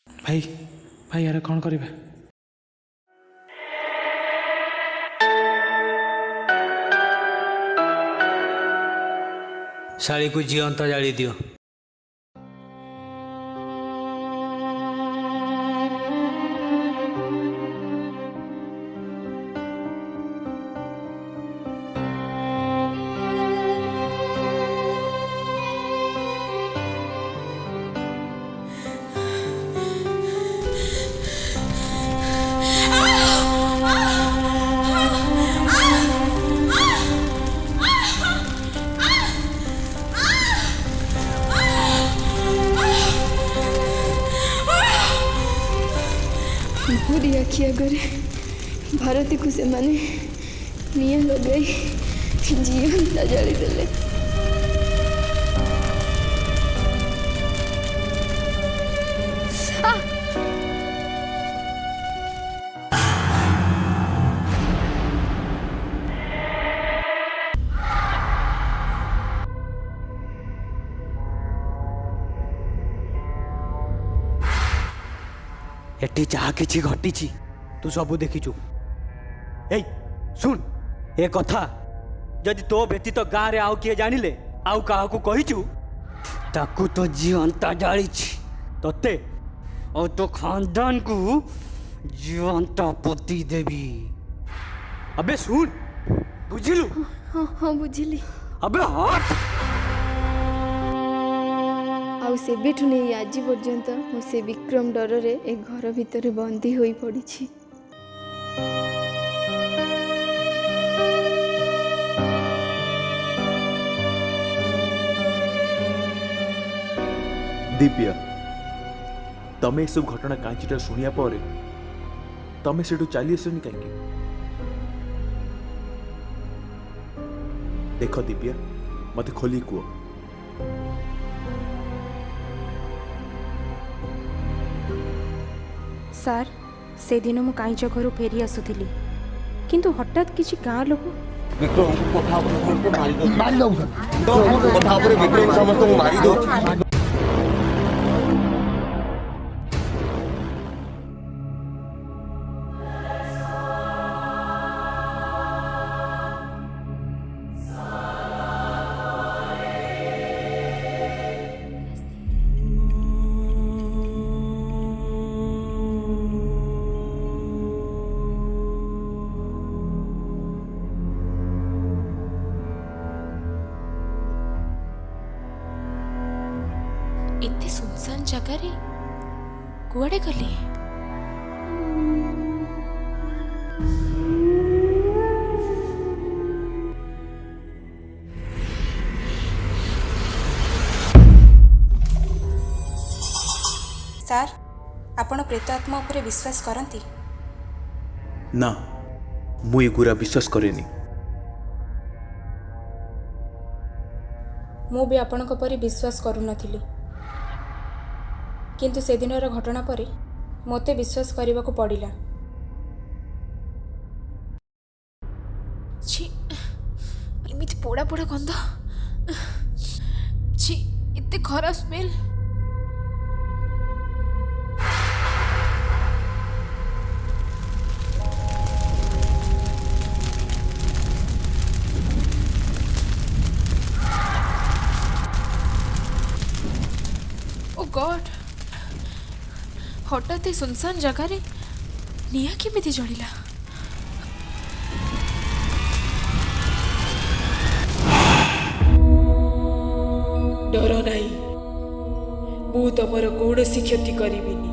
Speaker 14: भाई भाई यार कौन करिबा?
Speaker 8: शाली को जीवंत जाली दियो।
Speaker 7: ଆମରି ଆଖି ଆଗରେ ଭାରତୀକୁ ସେମାନେ ନିଆଁ ଲଗାଇ ଜୀବନଟା ଜାଳିଦେଲେ।
Speaker 8: ଏଠି ଯାହା କିଛି ଘଟିଛି ତୁ ସବୁ ଦେଖିଛୁ। ଏଇ ଶୁଣ, ଏ କଥା ଯଦି ତୋ ବ୍ୟତୀତ ଗାଁରେ ଆଉ କିଏ ଜାଣିଲେ, ଆଉ କାହାକୁ କହିଛୁ, ତାକୁ ତ ଜୀବନ୍ତା ଜାଳିଛି, ତତେ ଆଉ ତୋ ଖାନଦାନକୁ ଜୀବନ୍ତା ପୋତି ଦେବି। अबे सुन, बुझिलु?
Speaker 7: हाँ हाँ बुझिली।
Speaker 8: अबे हट।
Speaker 7: आउ सेबेठु नहीं आज पर्यंत मु से विक्रम डर ए घर भितर बंदी होई पड़ी।
Speaker 2: दिव्या, तमे सब घटना कांचीटा शुणिया पर तमे सेठू चली आसनी कहीं? देख दिव्या, मत खोली कुह।
Speaker 6: ସାର୍ ସେଦିନ ମୁଁ କାଇଁଚ ଘରୁ ଫେରି ଆସୁଥିଲି, କିନ୍ତୁ ହଠାତ୍ କିଛି ଗାଁ ଲୋକ
Speaker 1: एते सुनसान जगह रे कुआड़े गले?
Speaker 6: ସାର୍, ଆପଣ ପ୍ରେତାତ୍ମା ଉପରେ ବିଶ୍ୱାସ କରନ୍ତି?
Speaker 2: ना, मु एगुरा विश्वास करेनी।
Speaker 6: ମୁଁ ବି ଆପଣଙ୍କ ପରି ବିଶ୍ୱାସ କରୁନଥିଲି, କିନ୍ତୁ ସେଦିନର ଘଟଣା ପରେ ମୋତେ ବିଶ୍ୱାସ କରିବାକୁ ପଡ଼ିଲା।
Speaker 1: छी, एमिति पोड़ा पोड़ा गंध। छी, एते खराब स्मेल। ओ गॉड, हठात सुनसान जगह रे निया केमिति जलिला? डर नहीं, मु तमर कौनसी क्षति करिबिनी।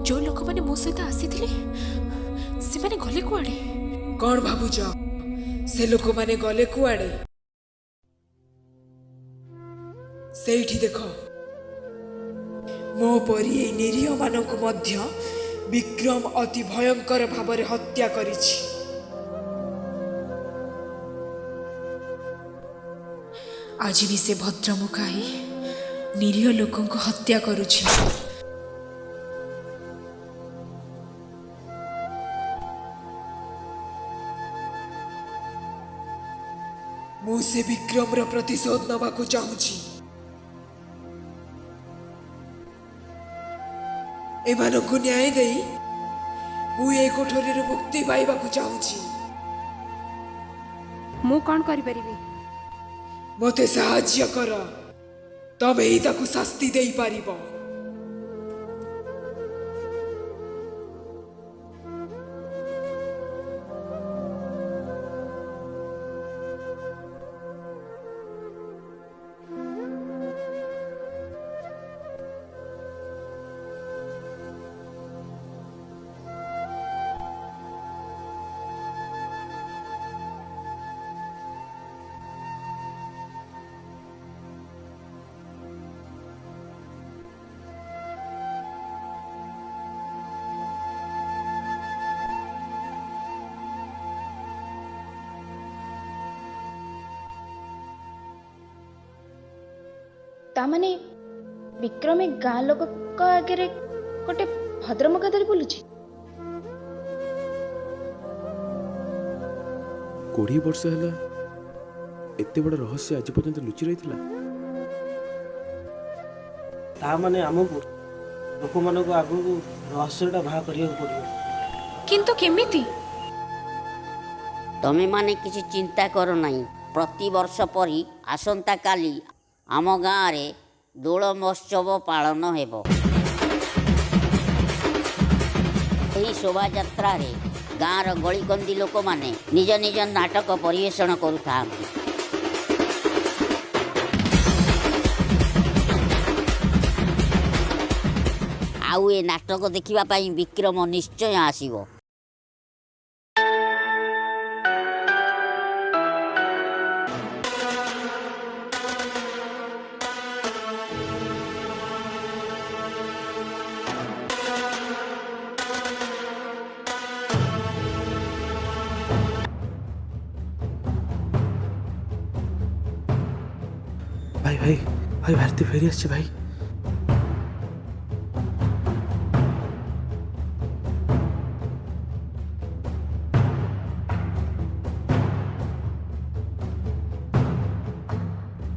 Speaker 1: जो लोक माने मो सहित आसीथिले से माने गले कुआडे? कौन भाबुछ से लोक माने गले कुआडे? सेठी देखो, मो परी ए निरीह मानक मध्य विक्रम अति भयंकर भाବରେ हत्या करिछि। आज भी से भद्रमुखा ही निरीह लोकों को हत्या करुछि। मु से विक्रम रो प्रतिशोध नबाकू चाहूछि। एमानकु न्याय देई मु ए कोठरीर मुक्ति पाइबाकू चाहूछि।
Speaker 6: ମୁଁ କ'ଣ କରିପାରିବି?
Speaker 1: मते साहाय्य कर, तबे ही ताकू शास्ति देई पारिबो।
Speaker 6: तामाने विक्रम गाँ लोक आगे गोटे भद्रमुखा धरी बुलुची
Speaker 2: 20 वर्ष है एते बड़ रहस्य आज पर्यंत लुचि रही
Speaker 3: तामाने आमको लोक मानक आगु रहस्यटा बाहा करिया पड़ियो
Speaker 1: किंतु केमिति
Speaker 12: तमे माने किसी चिंता करो नहीं। प्रति वर्ष परी आसंता काली आम गाँव रे दोल महोत्सव पालन हेबो। एही शोभा यात्रा रे गाँव गलीकंदी लोक माने निज निज नाटक परिवेषण करुथांती। आउ ए नाटक देखिबा पई विक्रम निश्चय आसीबो।
Speaker 14: भाई भाई भाई भारती फेरी आसी भाई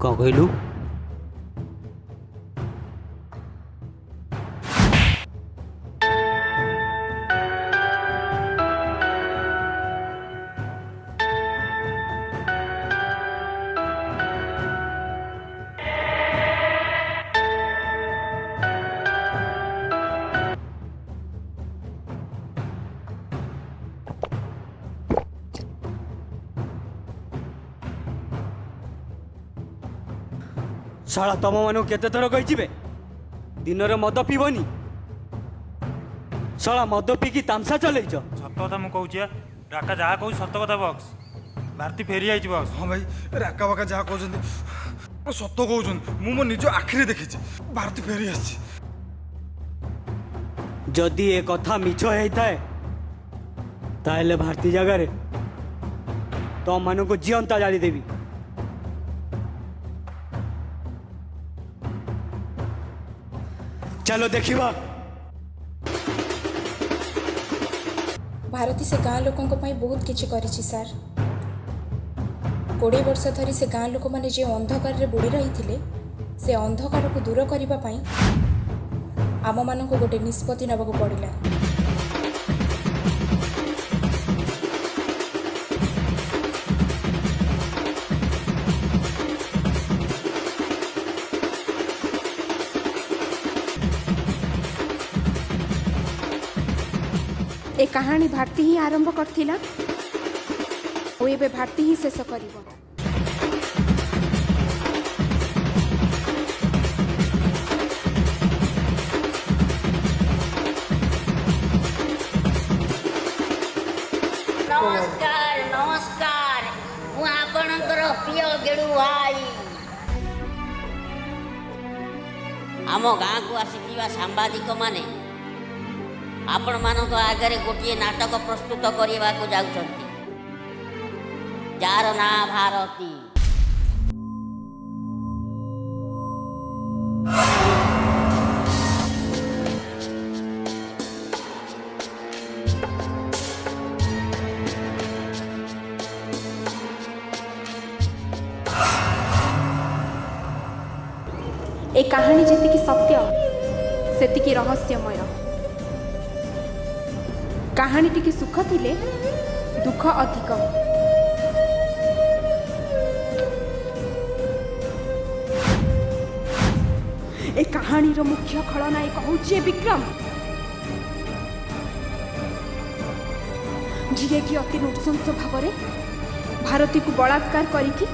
Speaker 8: कौन कहलु शाला तुम मानू केते थर कही दिन में मद पीबनी शाला मद पीकी तामसा चलैच
Speaker 15: सत कथा मु कहूँ राका जहाँ कहूँ सत कथा बक्स भारती फेरी आई बक्स।
Speaker 16: हाँ भाई राका बाका जहाँ कहते सत कहते मो निज आखिरी देखी भारती फेरी आसी
Speaker 8: जदि ए कथा मिछ होइथाए ताहेले भारती जगह तुम मानू को जीवंता जाली देवी। चलो देखिबा
Speaker 6: भारती से गाँ लोकों बहुत किछि करिछि सार। 20 वर्ष धरी से गाँ लोक मैंने जो अंधकार रे बुड़ी रही थिले से अंधकार को दूर करने पाई आम मान गोटे निष्पत्ति नबाक पड़िला। ए कहानी भारती ही आरंभ करथिला ओ एबे भारती ही शेष करिवो।
Speaker 12: नमस्कार नमस्कार मु आपणकर प्रिय गेडू भाई आम गाँ को आसीथिबा सांबादिक माने आपण मानक आगे गोटे नाटक प्रस्तुत करने को जाउछंती जार ना भारती।
Speaker 6: ए कहानी जेतिकी सत्य सेतिकी रहस्यमय। कहानी टिके सुख थिले दुख अधिक। ए कहानी रो मुख्य खलनायक होचे विक्रम जी कि अति नृशंस भाव भारती को बलात्कार करिकी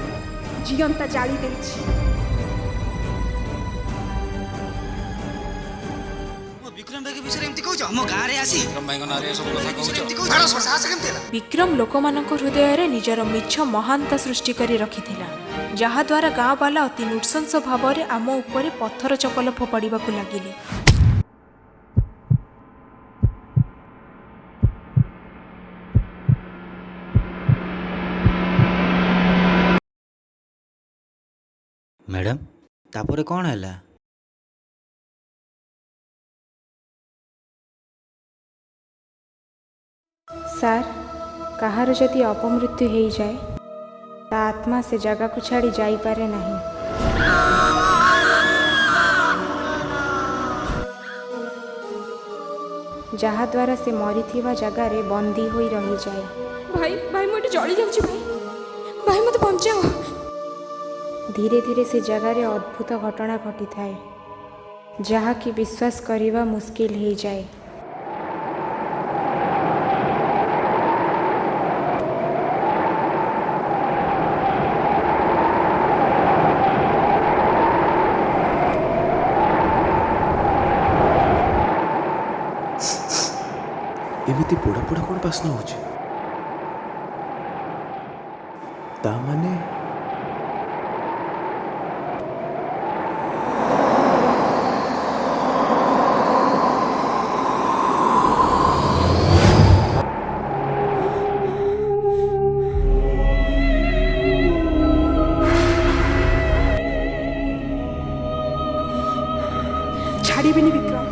Speaker 6: जीवंता जाली देछि। विक्रम लोक मानक हृदय रे निजर मिछ महानता सृष्टि करी रखिथिला जहा द्वारा गाँ वाला अति नृशंस भाव आम उपरे पत्थर चपल फोपाड़ा लगिले।
Speaker 8: मैडम ତାପରେ କ'ଣ ହେଲା?
Speaker 6: ସାର୍, କାହାର ଯଦି ଅପମୃତ୍ୟୁ ହେଇଯାଏ ତା ଆତ୍ମା ସେ ଜାଗାକୁ ଛାଡ଼ି ଯାଇପାରେ ନାହିଁ। ଯାହାଦ୍ୱାରା ସେ ମରିଥିବା ଜାଗାରେ ବନ୍ଦୀ ହୋଇ ରହିଯାଏ।
Speaker 1: ଭାଇ ଭାଇ ମୁଁ ଏଠି ଜଳି ଯାଉଛି ଭାଇ, ଭାଇ ମୋତେ ବଞ୍ଚାଅ।
Speaker 6: ଧୀରେ ଧୀରେ ସେ ଜାଗାରେ ଅଦ୍ଭୁତ ଘଟଣା ଘଟିଥାଏ, ଯାହାକି ବିଶ୍ୱାସ କରିବା ମୁସ୍କିଲ ହେଇଯାଏ।
Speaker 2: ଏମିତି ପୋଡ଼ା ପୋଡ଼ା କ'ଣ ବାସ୍ନା ହେଉଛି? ତା ମାନେ
Speaker 6: ଛାଡ଼ିବିନି ବିକ୍ରମ,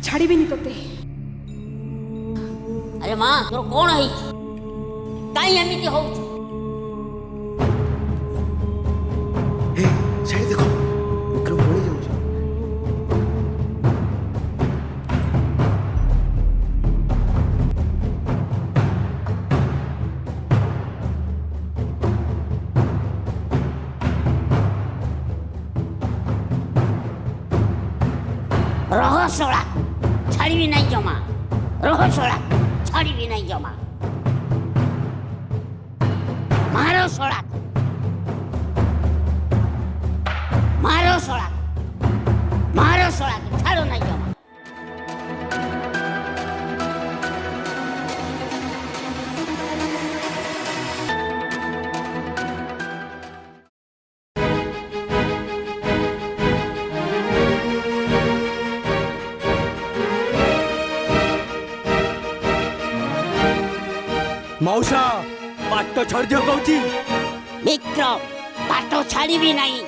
Speaker 6: ଛାଡ଼ିବିନି ତୋତେ।
Speaker 12: ଆରେ ମା ତୋର କ'ଣ ହେଇଛି? କାହିଁ ଏମିତି ହଉଛୁ?
Speaker 2: ସାଇଡ୍ ଦେଖ, ବିକ୍ରମ ପଳେଇ ଯାଉଛି।
Speaker 12: ରହସ୍ୟଳା ଛାଡ଼ିବି ନାହିଁ ଜମା, ରହସ୍ୟଳା ଛାଡ଼ିବି ନାହିଁ ଜମା। ମାର ଶଳା, ମାର ଶଳା, ମାର ଶଳା, ଛାଡ଼ ନାହିଁ ଜମା।
Speaker 8: ମଉସା ବାଟ ଛାଡ଼ିଦିଅ କହୁଛି।
Speaker 12: ବିକ୍ରମ ବାଟ ଛାଡ଼ିବି ନାହିଁ।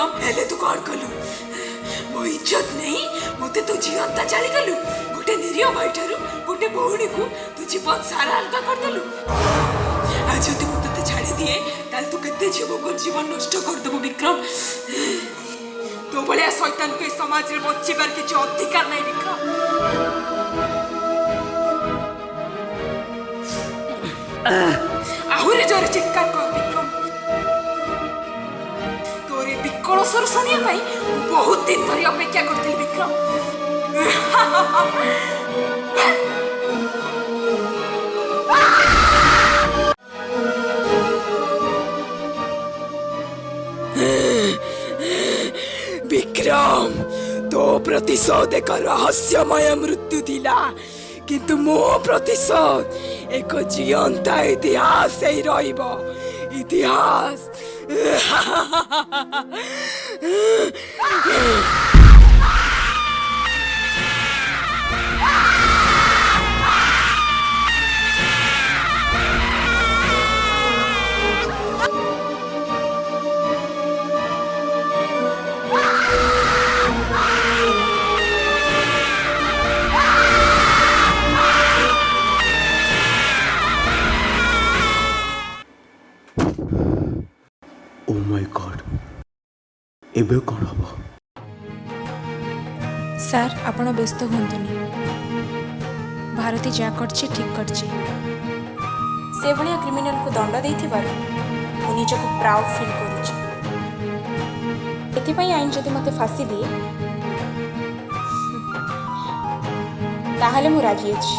Speaker 1: विक्रम हेले तू कौन कलु मो इज्जत नहीं मते तू जीवंता जाली गलु गोटे निरीह भाई ठारू गोटे भौणी को तू जीवन सारा अलगा कर देलु आज तू मते छाड़ी दिए ताल तू केते जीव को जीवन नष्ट कर देबो विक्रम तो बड़े शैतान को समाज रे बच्चीबार किछ अधिकार नहीं विक्रम आहुरे जोर चित्कार कर विक्रम तोरे विकल स्वर सुनिया पाई बहुत दिन धरी अपेक्षा करथिल विक्रम विक्रम तो प्रतिशोध एक रहस्यमय मृत्यु थिला किंतु मो प्रतिशोध एक जीवंता इतिहास ही रहिबो इतिहास
Speaker 2: ओ माय गॉड एबे कौन हबो
Speaker 6: ସାର୍ ଆପଣ ବ୍ୟସ୍ତ ହୁଅନ୍ତୁନି ଭାରତୀ ଯାହା କରିଛି ଠିକ୍ କରିଛି ସେଭଳିଆ କ୍ରିମିନାଲକୁ ଦଣ୍ଡ ଦେଇଥିବାରୁ ମୁଁ ନିଜକୁ ପ୍ରାଉଡ୍ ଫିଲ୍ କରୁଛି ଏଥିପାଇଁ ଆଇନ ଯଦି ମୋତେ ଫାଶୀ ଦିଏ ତାହେଲେ ମୁଁ ରାଜି ଅଛି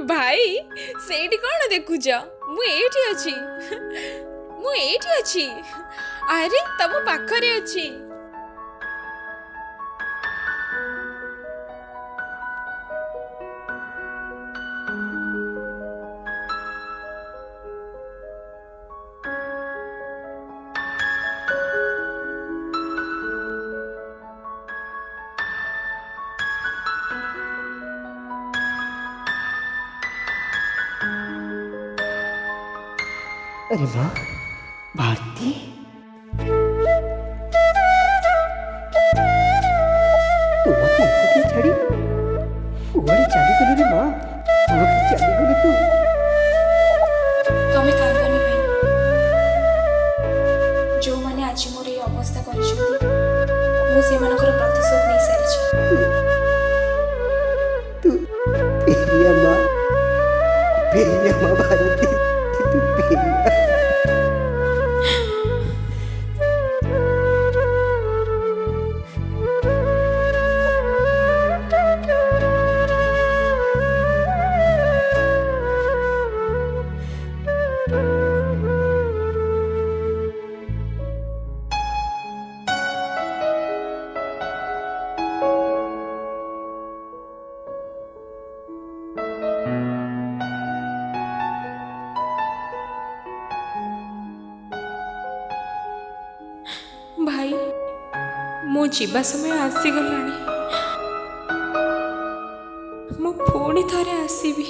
Speaker 1: भाई सेठी कौन देखुच मु एठी अछि अरे तम पाखरे अछि
Speaker 9: अरे वाह भारती तू मत एकुटिया छाड़ी कुआड़े चली गलु रे माँ कुआड़े चली गलु तू
Speaker 6: तमें कांदनी भाई जो मैंने आज मोर ये अवस्था कर प्रतिशोध नहीं सारी
Speaker 9: तू प्रिया माँ भारती तू प्रिया
Speaker 6: भाई मो जीवा समय आसीगलानी मु पुणी थरे आसीबी।